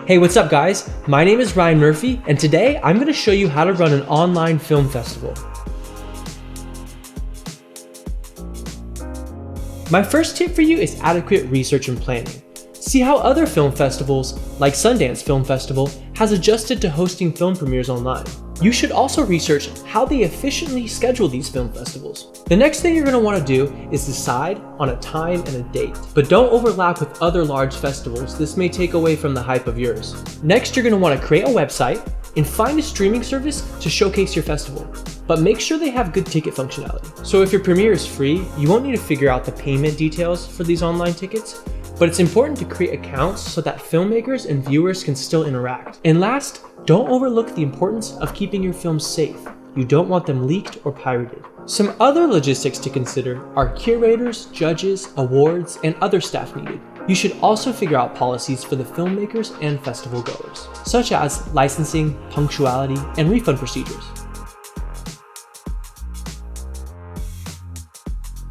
Hey, what's up guys? My name is Ryan Murphy, and today I'm going to show you how to run an online film festival. My first tip for you is adequate research and planning. See how other film festivals, like Sundance Film Festival, has adjusted to hosting film premieres online. You should also research how they efficiently schedule these film festivals. The next thing you're going to want to do is decide on a time and a date, but don't overlap with other large festivals. This may take away from the hype of yours. Next, you're going to want to create a website and find a streaming service to showcase your festival, but make sure they have good ticket functionality. So if your premiere is free, you won't need to figure out the payment details for these online tickets, but it's important to create accounts so that filmmakers and viewers can still interact. And last, don't overlook the importance of keeping your films safe. You don't want them leaked or pirated. Some other logistics to consider are curators, judges, awards, and other staff needed. You should also figure out policies for the filmmakers and festival goers, such as licensing, punctuality, and refund procedures.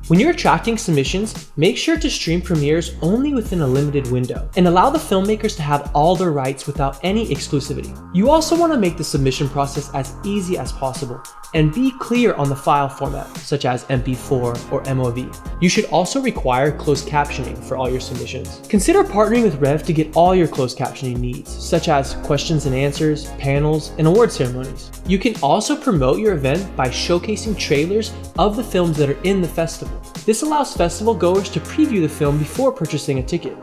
When you're attracting submissions, make sure to stream premieres only within a limited window and allow the filmmakers to have all their rights without any exclusivity. You also want to make the submission process as easy as possible and be clear on the file format, such as MP4 or MOV. You should also require closed captioning for all your submissions. Consider partnering with Rev to get all your closed captioning needs, such as questions and answers, panels, and award ceremonies. You can also promote your event by showcasing trailers of the films that are in the festival. This allows festival goers to preview the film before purchasing a ticket.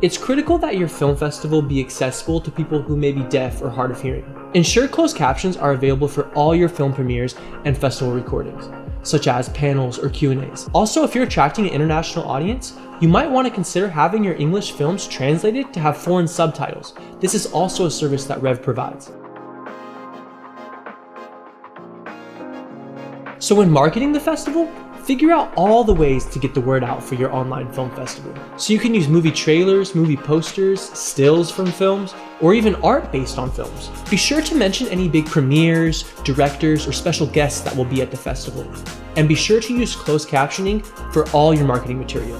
It's critical that your film festival be accessible to people who may be deaf or hard of hearing. Ensure closed captions are available for all your film premieres and festival recordings, such as panels or Q&As. Also, if you're attracting an international audience, you might want to consider having your English films translated to have foreign subtitles. This is also a service that Rev provides. So when marketing the festival, figure out all the ways to get the word out for your online film festival. So you can use movie trailers, movie posters, stills from films, or even art based on films. Be sure to mention any big premieres, directors, or special guests that will be at the festival. And be sure to use closed captioning for all your marketing material.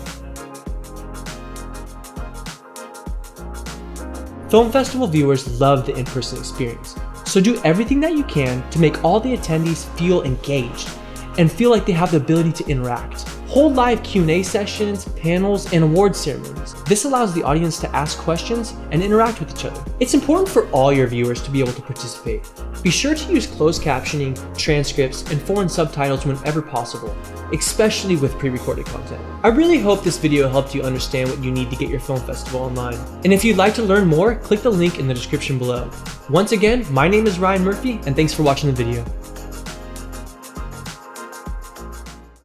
Film festival viewers love the in-person experience. So do everything that you can to make all the attendees feel engaged and feel like they have the ability to interact. Hold live Q&A sessions, panels, and award ceremonies. This allows the audience to ask questions and interact with each other. It's important for all your viewers to be able to participate. Be sure to use closed captioning, transcripts, and foreign subtitles whenever possible, especially with pre-recorded content. I really hope this video helped you understand what you need to get your film festival online. And if you'd like to learn more, click the link in the description below. Once again, my name is Ryan Murphy, and thanks for watching the video.